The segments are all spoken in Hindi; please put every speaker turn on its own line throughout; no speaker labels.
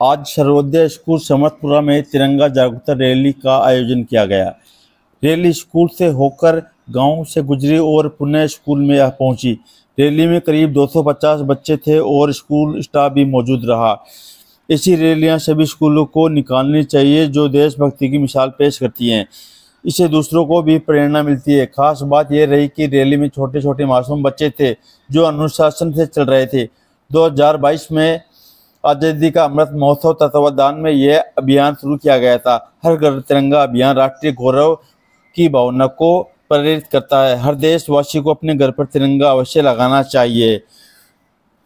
आज सर्वोदय स्कूल समतपुरा में तिरंगा जागरूकता रैली का आयोजन किया गया। रैली स्कूल से होकर गांव से गुजरी और पुनः स्कूल में पहुंची। रैली में करीब 250 बच्चे थे और स्कूल स्टाफ भी मौजूद रहा। ऐसी रैलियां सभी स्कूलों को निकालनी चाहिए जो देशभक्ति की मिसाल पेश करती हैं। इससे दूसरों को भी प्रेरणा मिलती है। खास बात यह रही कि रैली में छोटे छोटे मासूम बच्चे थे जो अनुशासन से चल रहे थे। 2022 में आज़ादी का अमृत महोत्सव तत्वावधान में यह अभियान शुरू किया गया था। हर घर तिरंगा अभियान राष्ट्रीय गौरव की भावना को प्रेरित करता है। हर देशवासी को अपने घर पर तिरंगा अवश्य लगाना चाहिए।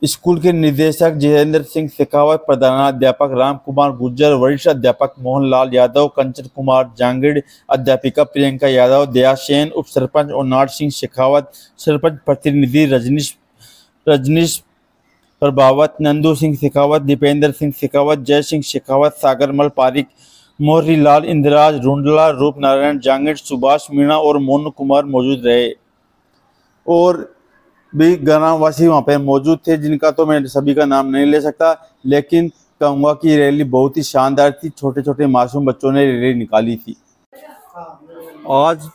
स्कूल के निदेशक जितेंद्र सिंह शेखावत, प्रधानाध्यापक राम कुमार गुर्जर, वरिष्ठ अध्यापक मोहनलाल यादव, कंचन कुमार जांगिड़, अध्यापिका प्रियंका यादव, दया सेन, उप सरपंच ओनाड सिंह शेखावत, सरपंच प्रतिनिधि रजनीश प्रभावत, नंदू सिंह शेखावत, दीपेंद्र सिंह शेखावत, जय सिंह शेखावत, सागरमल पारिक, मोहरी लाल, इंदिराज रुंडला, रूप नारायण जांगिड़, सुभाष मीणा और मोनू कुमार मौजूद रहे। और भी ग्रामवासी वहाँ पे मौजूद थे जिनका तो मैं सभी का नाम नहीं ले सकता, लेकिन कहूँगा कि रैली बहुत ही शानदार थी। छोटे छोटे मासूम बच्चों ने रैली निकाली थी। आज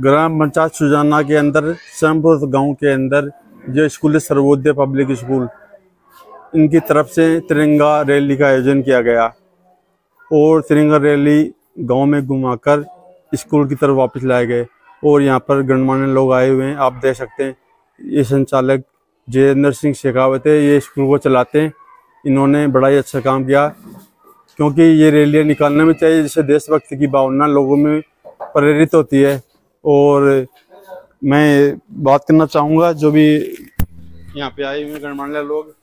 ग्राम पंचायत सुजाना के अंदर श्यामपुर गांव के अंदर जो स्कूल है सर्वोदय पब्लिक स्कूल, इनकी तरफ से तिरंगा रैली का आयोजन किया गया और तिरंगा रैली गांव में घुमाकर स्कूल की तरफ वापस लाए गए। और यहां पर गणमान्य लोग आए हुए हैं, आप देख सकते हैं। ये संचालक जितेंद्र सिंह शेखावत है, ये स्कूल को चलाते हैं। इन्होंने बड़ा ही अच्छा काम किया क्योंकि ये रैलियाँ निकालने में चाहिए जिससे देशभक्ति की भावना लोगों में प्रेरित होती है। और मैं बात करना चाहूँगा जो भी यहाँ पे आए हुए गणमान्य लोग।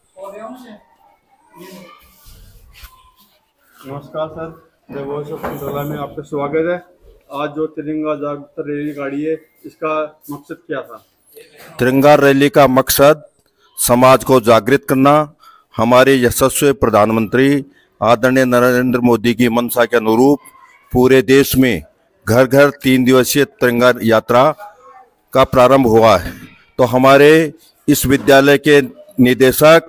नमस्कार सर, जय भोजपुर में आपका स्वागत है। आज जो तिरंगा जागरूकता रैली काढ़ी है, इसका मकसद क्या था?
तिरंगा रैली का मकसद समाज को जागृत करना। हमारे यशस्वी प्रधानमंत्री आदरणीय नरेंद्र मोदी की मंशा के अनुरूप पूरे देश में घर घर 3 दिवसीय तिरंगा यात्रा का प्रारंभ हुआ है। तो हमारे इस विद्यालय के निदेशक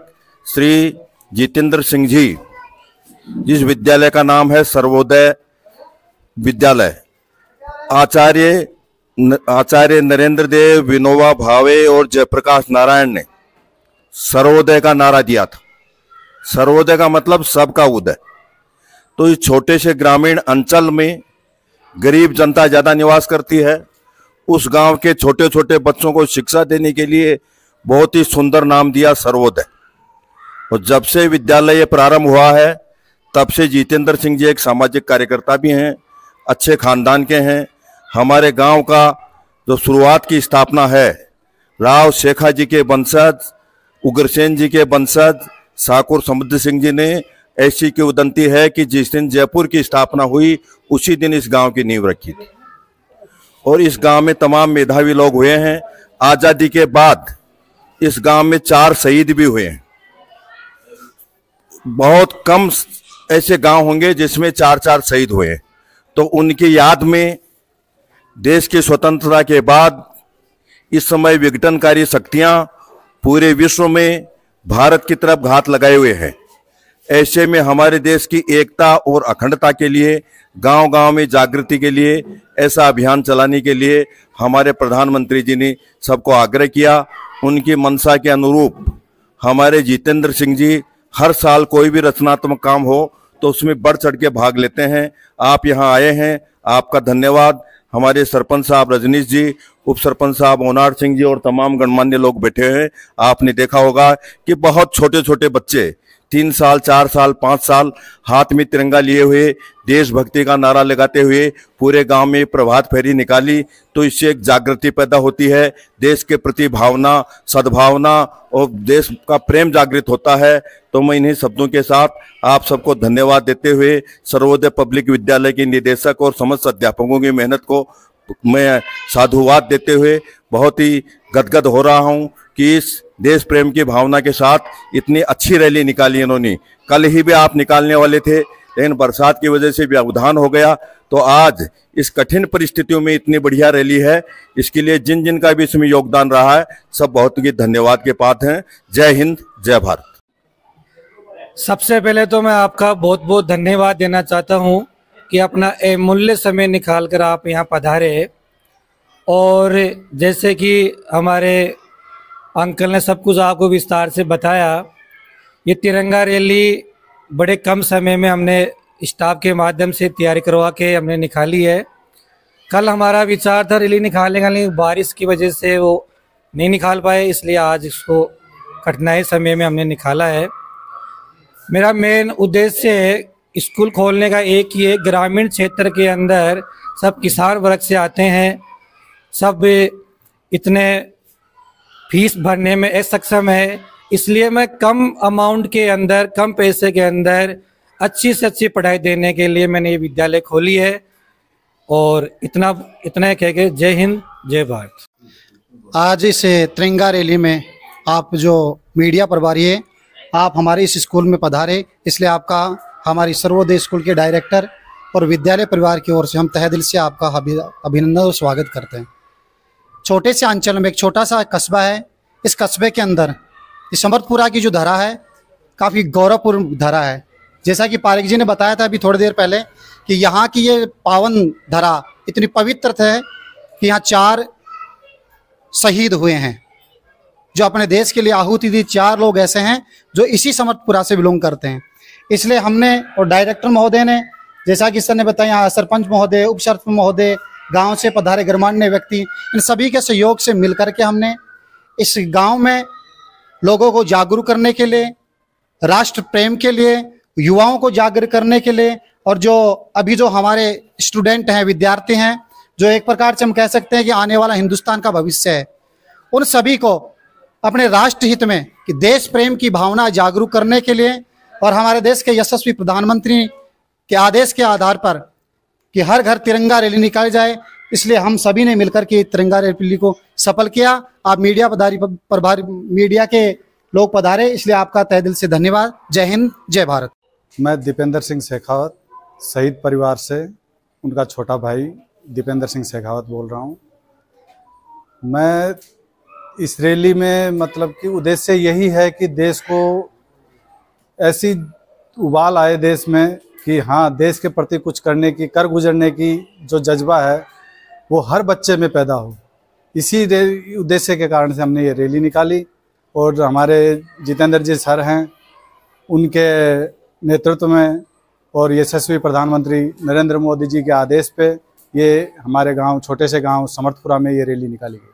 श्री जितेंद्र सिंह जी, जिस विद्यालय का नाम है सर्वोदय विद्यालय, आचार्य नरेंद्र देव, विनोबा भावे और जयप्रकाश नारायण ने सर्वोदय का नारा दिया था। सर्वोदय का मतलब सबका उदय। तो इस छोटे से ग्रामीण अंचल में गरीब जनता ज्यादा निवास करती है। उस गांव के छोटे छोटे बच्चों को शिक्षा देने के लिए बहुत ही सुंदर नाम दिया सर्वोदय। और जब से विद्यालय प्रारंभ हुआ है तब से जितेंद्र सिंह जी एक सामाजिक कार्यकर्ता भी हैं, अच्छे खानदान के हैं। हमारे गांव का जो शुरुआत की स्थापना है, राव शेखा जी के वंशज, उग्रसेन जी के वंशज साकुर समुद्र सिंह जी ने ऐसी की उदंती है कि जिस दिन जयपुर की स्थापना हुई उसी दिन इस गांव की नींव रखी थी। और इस गांव में तमाम मेधावी लोग हुए हैं। आजादी के बाद इस गांव में 4 शहीद भी हुए हैं। बहुत कम ऐसे गांव होंगे जिसमें 4 शहीद हुए हैं। तो उनकी याद में देश की स्वतंत्रता के बाद इस समय विघटनकारी शक्तियां पूरे विश्व में भारत की तरफ घात लगाए हुए हैं। ऐसे में हमारे देश की एकता और अखंडता के लिए, गांव गांव में जागृति के लिए, ऐसा अभियान चलाने के लिए हमारे प्रधानमंत्री जी ने सबको आग्रह किया। उनकी मंशा के अनुरूप हमारे जितेंद्र सिंह जी हर साल कोई भी रचनात्मक काम हो तो उसमें बढ़ चढ़ के भाग लेते हैं। आप यहाँ आए हैं, आपका धन्यवाद। हमारे सरपंच साहब रजनीश जी, उप सरपंच साहब ओनाड सिंह जी और तमाम गणमान्य लोग बैठे हैं। आपने देखा होगा कि बहुत छोटे छोटे बच्चे 3 साल, 4 साल, 5 साल हाथ में तिरंगा लिए हुए देशभक्ति का नारा लगाते हुए पूरे गांव में प्रभात फेरी निकाली। तो इससे एक जागृति पैदा होती है, देश के प्रति भावना, सद्भावना और देश का प्रेम जागृत होता है। तो मैं इन्हीं शब्दों के साथ आप सबको धन्यवाद देते हुए सर्वोदय पब्लिक विद्यालय के निदेशक और समस्त अध्यापकों की मेहनत को मैं साधुवाद देते हुए बहुत ही गदगद हो रहा हूं कि इस देश प्रेम की भावना के साथ इतनी अच्छी रैली निकाली इन्होंने। कल ही भी आप निकालने वाले थे, लेकिन बरसात की वजह से व्यवधान हो गया। तो आज इस कठिन परिस्थितियों में इतनी बढ़िया रैली है, इसके लिए जिन जिन का भी इसमें योगदान रहा है सब बहुत ही धन्यवाद के पात्र हैं। जय हिंद, जय भारत।
सबसे पहले तो मैं आपका बहुत बहुत धन्यवाद देना चाहता हूं कि अपना अमूल्य समय निकाल कर आप यहाँ पधारे। और जैसे कि हमारे अंकल ने सब कुछ आपको विस्तार से बताया, ये तिरंगा रैली बड़े कम समय में हमने स्टाफ के माध्यम से तैयारी करवा के हमने निकाली है। कल हमारा विचार था रैली निकालने का, लेकिन बारिश की वजह से वो नहीं निकाल पाए, इसलिए आज इसको कठिनाई समय में हमने निकाला है। मेरा मेन उद्देश्य है स्कूल खोलने का एक ही है, ग्रामीण क्षेत्र के अंदर सब किसान वर्ग से आते हैं, सब इतने फीस भरने में असक्षम है, इसलिए मैं कम अमाउंट के अंदर, कम पैसे के अंदर अच्छी से अच्छी पढ़ाई देने के लिए मैंने ये विद्यालय खोली है। और इतना कह के जय हिंद जय भारत।
आज इस तिरंगा रैली में आप जो मीडिया प्रभारी है, आप हमारे इस स्कूल में पधारे, इसलिए आपका हमारी सर्वोदय स्कूल के डायरेक्टर और विद्यालय परिवार की ओर से हम तहे दिल से आपका अभिनंदन और स्वागत करते हैं। छोटे से अंचल में एक छोटा सा कस्बा है, इस कस्बे के अंदर इस समर्थपुरा की जो धरा है काफ़ी गौरवपूर्ण धरा है। जैसा कि पारिक जी ने बताया था अभी थोड़ी देर पहले कि यहाँ की ये पावन धरा इतनी पवित्र है कि यहाँ 4 शहीद हुए हैं जो अपने देश के लिए आहुति दी। 4 लोग ऐसे हैं जो इसी समर्थपुरा से बिलोंग करते हैं। इसलिए हमने और डायरेक्टर महोदय ने, जैसा कि सर ने बताया, सरपंच महोदय, उप सरपंच महोदय, गांव से पधारे गणमान्य व्यक्ति, इन सभी के सहयोग से मिलकर के हमने इस गांव में लोगों को जागरूक करने के लिए, राष्ट्र प्रेम के लिए, युवाओं को जागरूक करने के लिए, और जो अभी जो हमारे स्टूडेंट हैं, विद्यार्थी हैं, जो एक प्रकार से हम कह सकते हैं कि आने वाला हिंदुस्तान का भविष्य है, उन सभी को अपने राष्ट्र हित में कि देश प्रेम की भावना जागरूक करने के लिए और हमारे देश के यशस्वी प्रधानमंत्री के आदेश के आधार पर कि हर घर तिरंगा रैली निकाली जाए, इसलिए हम सभी ने मिलकर के तिरंगा रैली को सफल किया। आप मीडिया प्रभारी मीडिया के लोग पधारे, इसलिए आपका तहे दिल से धन्यवाद। जय हिंद जय भारत।
मैं दीपेंद्र सिंह शेखावत, शहीद परिवार से उनका छोटा भाई दीपेंद्र सिंह शेखावत बोल रहा हूँ। मैं इस रैली में मतलब कि उद्देश्य यही है कि देश को ऐसी उबाल आए देश में कि हाँ, देश के प्रति कुछ करने की, कर गुजरने की जो जज्बा है वो हर बच्चे में पैदा हो। इसी उद्देश्य के कारण से हमने ये रैली निकाली और हमारे जितेंद्र जी सर हैं, उनके नेतृत्व में और यशस्वी प्रधानमंत्री नरेंद्र मोदी जी के आदेश पे ये हमारे गांव, छोटे से गांव समर्थपुरा में ये रैली निकाली गई।